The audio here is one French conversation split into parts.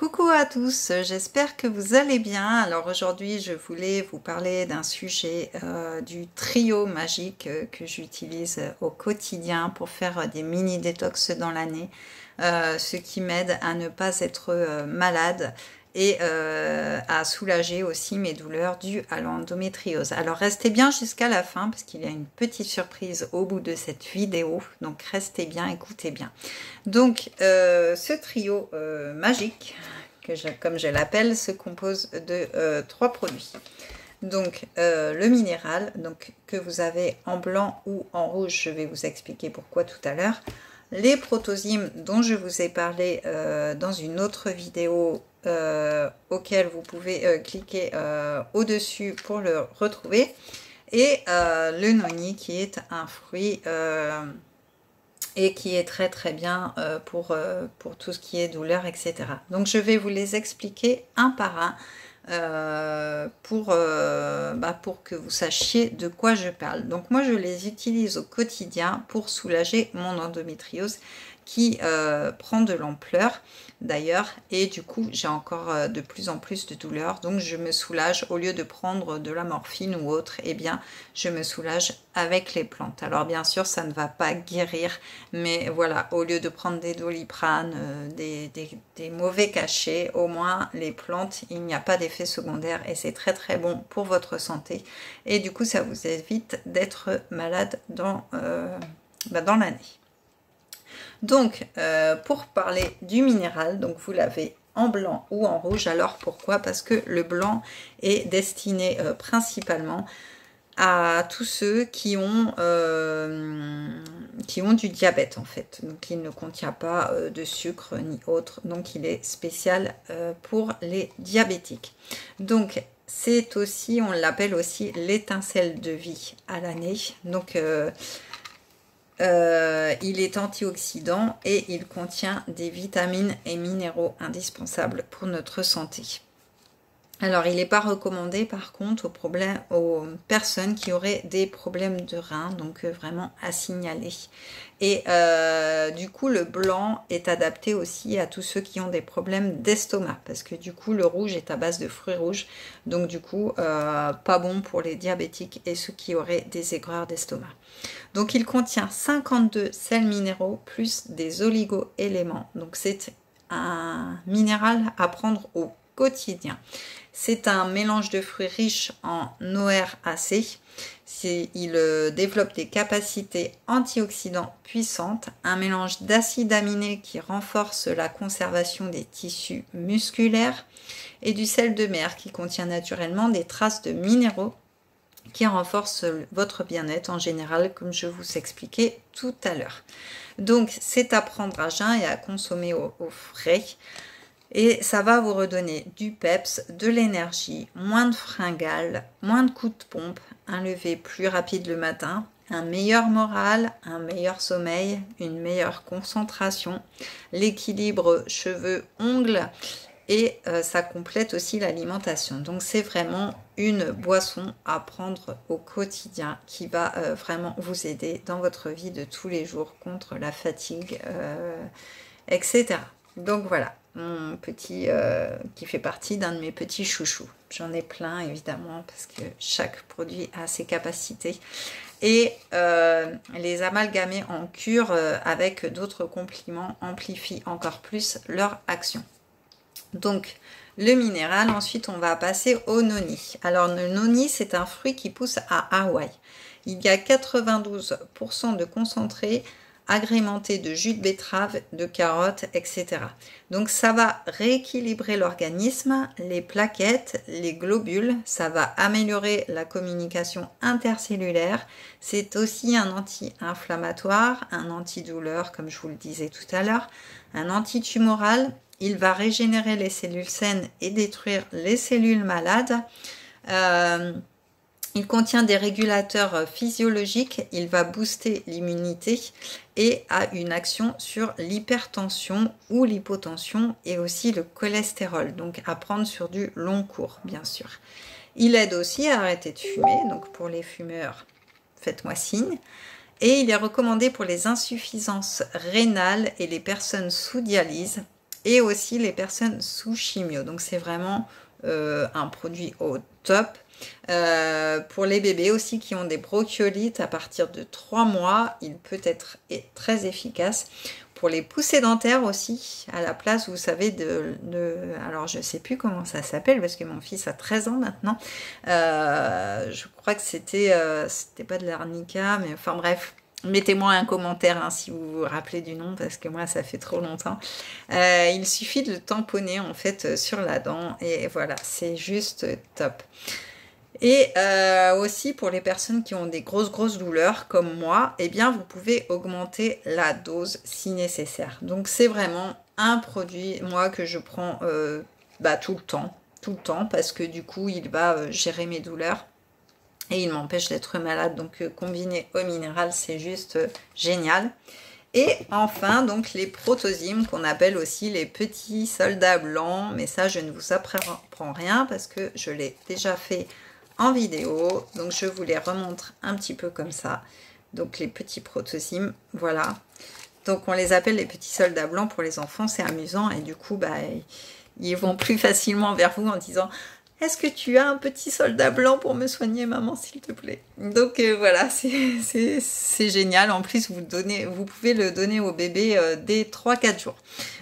Coucou à tous, j'espère que vous allez bien. Alors aujourd'hui, je voulais vous parler d'un sujet du trio magique que j'utilise au quotidien pour faire des mini détox dans l'année, ce qui m'aide à ne pas être malade et à soulager aussi mes douleurs dues à l'endométriose. Alors restez bien jusqu'à la fin parce qu'il y a une petite surprise au bout de cette vidéo, donc restez bien, écoutez bien. Donc ce trio magique, comme je l'appelle, se compose de 3 produits. Donc le minéral, donc, que vous avez en blanc ou en rouge, je vais vous expliquer pourquoi tout à l'heure. Les protozymes dont je vous ai parlé dans une autre vidéo auquel vous pouvez cliquer au-dessus pour le retrouver. Et le noni qui est un fruit et qui est très très bien pour tout ce qui est douleur, etc. Donc je vais vous les expliquer un par un pour que vous sachiez de quoi je parle. Donc moi je les utilise au quotidien pour soulager mon endométriose qui prend de l'ampleur d'ailleurs, et du coup j'ai encore de plus en plus de douleurs, donc je me soulage au lieu de prendre de la morphine ou autre, et bien je me soulage avec les plantes. Alors bien sûr ça ne va pas guérir, mais voilà, au lieu de prendre des Doliprane, des mauvais cachets, au moins les plantes, il n'y a pas d'effet secondaire et c'est très très bon pour votre santé, et du coup ça vous évite d'être malade dans l'année. Donc, pour parler du minéral, donc vous l'avez en blanc ou en rouge. Alors pourquoi? Parce que le blanc est destiné principalement à tous ceux qui ont du diabète en fait. Donc il ne contient pas de sucre ni autre. Donc il est spécial pour les diabétiques. Donc c'est aussi, on l'appelle aussi l'étincelle de vie à l'année. Donc il est antioxydant et il contient des vitamines et minéraux indispensables pour notre santé. Alors, il n'est pas recommandé par contre aux personnes qui auraient des problèmes de reins, donc vraiment à signaler. Et du coup, le blanc est adapté aussi à tous ceux qui ont des problèmes d'estomac, parce que du coup, le rouge est à base de fruits rouges, donc du coup, pas bon pour les diabétiques et ceux qui auraient des aigreurs d'estomac. Donc, il contient 52 sels minéraux plus des oligo-éléments. Donc, c'est un minéral à prendre au quotidien. C'est un mélange de fruits riches en ORAC. Il développe des capacités antioxydants puissantes, un mélange d'acides aminés qui renforce la conservation des tissus musculaires et du sel de mer qui contient naturellement des traces de minéraux qui renforcent votre bien-être en général, comme je vous expliquais tout à l'heure. Donc c'est à prendre à jeun et à consommer au frais. Et ça va vous redonner du peps, de l'énergie, moins de fringales, moins de coups de pompe, un lever plus rapide le matin, un meilleur moral, un meilleur sommeil, une meilleure concentration, l'équilibre cheveux-ongles, et ça complète aussi l'alimentation. Donc c'est vraiment une boisson à prendre au quotidien qui va vraiment vous aider dans votre vie de tous les jours contre la fatigue, etc. Donc voilà, mon petit qui fait partie d'un de mes petits chouchous. J'en ai plein évidemment parce que chaque produit a ses capacités. Et les amalgamer en cure avec d'autres compléments amplifient encore plus leur action. Donc le minéral, ensuite on va passer au noni. Alors le noni, c'est un fruit qui pousse à Hawaï. Il y a 92% de concentré agrémenté de jus de betterave, de carottes, etc. Donc ça va rééquilibrer l'organisme, les plaquettes, les globules, ça va améliorer la communication intercellulaire. C'est aussi un anti-inflammatoire, un antidouleur, comme je vous le disais tout à l'heure, un antitumoral. Il va régénérer les cellules saines et détruire les cellules malades. Il contient des régulateurs physiologiques, il va booster l'immunité et a une action sur l'hypertension ou l'hypotension et aussi le cholestérol, donc à prendre sur du long cours bien sûr. Il aide aussi à arrêter de fumer, donc pour les fumeurs, faites-moi signe. Et il est recommandé pour les insuffisances rénales et les personnes sous dialyse. et aussi les personnes sous chimio. Donc c'est vraiment un produit au top. Pour les bébés aussi qui ont des bronchiolites à partir de 3 mois, il peut être très efficace. Pour les poussées dentaires aussi, à la place, vous savez, alors je sais plus comment ça s'appelle parce que mon fils a 13 ans maintenant. Je crois que c'était pas de l'arnica, mais enfin bref. Mettez-moi un commentaire si vous vous rappelez du nom parce que moi ça fait trop longtemps. Il suffit de le tamponner en fait sur la dent et voilà, c'est juste top. Et aussi pour les personnes qui ont des grosses douleurs comme moi, eh bien vous pouvez augmenter la dose si nécessaire. Donc c'est vraiment un produit moi que je prends tout le temps parce que du coup il va gérer mes douleurs et il m'empêche d'être malade. Donc combiné au minéral c'est juste génial. Et enfin, donc les protozymes qu'on appelle aussi les petits soldats blancs. Mais ça, je ne vous apprends rien parce que je l'ai déjà fait en vidéo. Donc, je vous les remontre un petit peu comme ça. Donc, les petits protozymes, voilà. Donc, on les appelle les petits soldats blancs pour les enfants. C'est amusant et du coup, ils vont plus facilement vers vous en disant... Est-ce que tu as un petit soldat blanc pour me soigner, maman, s'il te plaît? Donc voilà, c'est génial. En plus, vous pouvez le donner au bébé dès 3-4 jours.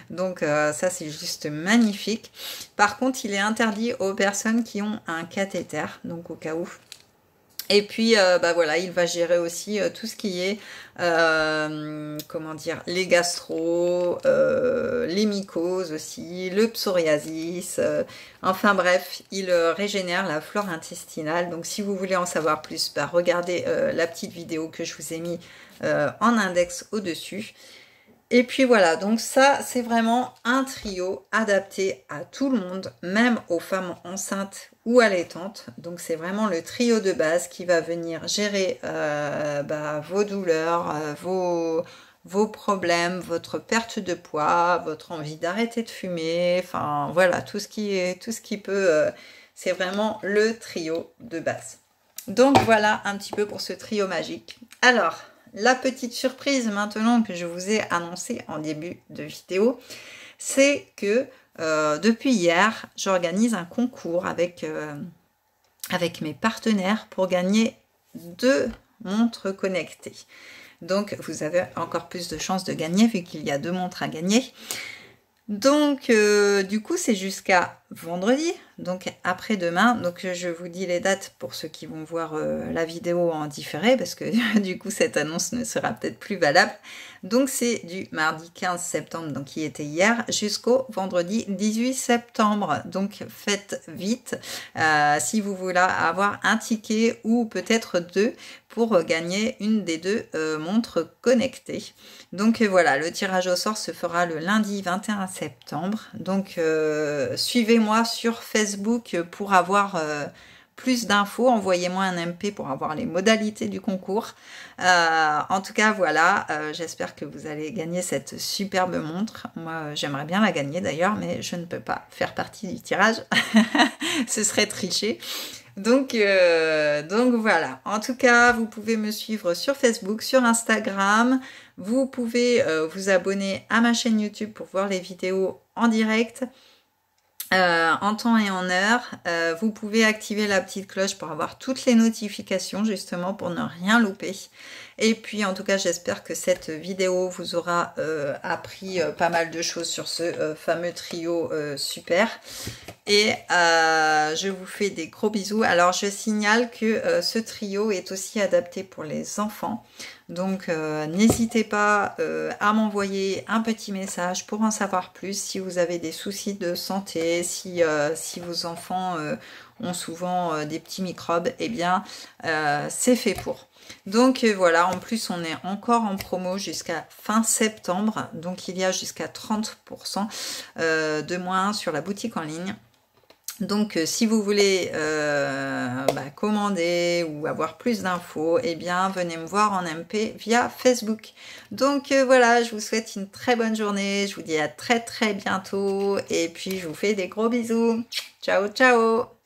Donc ça, c'est juste magnifique. Par contre, il est interdit aux personnes qui ont un cathéter, donc au cas où. Et puis, voilà, il va gérer aussi tout ce qui est, comment dire, les gastro, les mycoses aussi, le psoriasis. Enfin bref, il régénère la flore intestinale. Donc, si vous voulez en savoir plus, regardez la petite vidéo que je vous ai mis en index au-dessus. Et puis voilà, donc ça, c'est vraiment un trio adapté à tout le monde, même aux femmes enceintes ou allaitantes. Donc c'est vraiment le trio de base qui va venir gérer vos douleurs, vos problèmes, votre perte de poids, votre envie d'arrêter de fumer, enfin voilà, tout ce qui peut, c'est vraiment le trio de base. Donc voilà un petit peu pour ce trio magique. Alors... La petite surprise maintenant que je vous ai annoncée en début de vidéo, c'est que depuis hier, j'organise un concours avec mes partenaires pour gagner 2 montres connectées. Donc, vous avez encore plus de chances de gagner vu qu'il y a 2 montres à gagner. Donc, du coup, c'est jusqu'à vendredi, donc après-demain. Donc, je vous dis les dates pour ceux qui vont voir la vidéo en différé, parce que du coup, cette annonce ne sera peut-être plus valable. Donc, c'est du mardi 15 septembre, donc qui était hier, jusqu'au vendredi 18 septembre. Donc, faites vite si vous voulez avoir un ticket ou peut-être 2 pour gagner une des 2 montres connectées. Donc voilà, le tirage au sort se fera le lundi 21 septembre. Donc suivez-moi sur Facebook pour avoir plus d'infos. Envoyez-moi un MP pour avoir les modalités du concours. En tout cas, voilà, j'espère que vous allez gagner cette superbe montre. Moi, j'aimerais bien la gagner d'ailleurs, mais je ne peux pas faire partie du tirage. Ce serait tricher. Donc voilà, en tout cas, vous pouvez me suivre sur Facebook, sur Instagram. Vous pouvez vous abonner à ma chaîne YouTube pour voir les vidéos en direct, en temps et en heure. Vous pouvez activer la petite cloche pour avoir toutes les notifications, justement, pour ne rien louper. Et puis, en tout cas, j'espère que cette vidéo vous aura appris pas mal de choses sur ce fameux trio super. Et je vous fais des gros bisous. Alors, je signale que ce trio est aussi adapté pour les enfants. Donc, n'hésitez pas à m'envoyer un petit message pour en savoir plus. Si vous avez des soucis de santé, si vos enfants ont souvent des petits microbes, eh bien, c'est fait pour. Donc voilà, en plus on est encore en promo jusqu'à fin septembre, donc il y a jusqu'à 30% de moins sur la boutique en ligne. Donc si vous voulez commander ou avoir plus d'infos, eh bien venez me voir en MP via Facebook. Donc voilà, je vous souhaite une très bonne journée, je vous dis à très bientôt et puis je vous fais des gros bisous. Ciao ciao.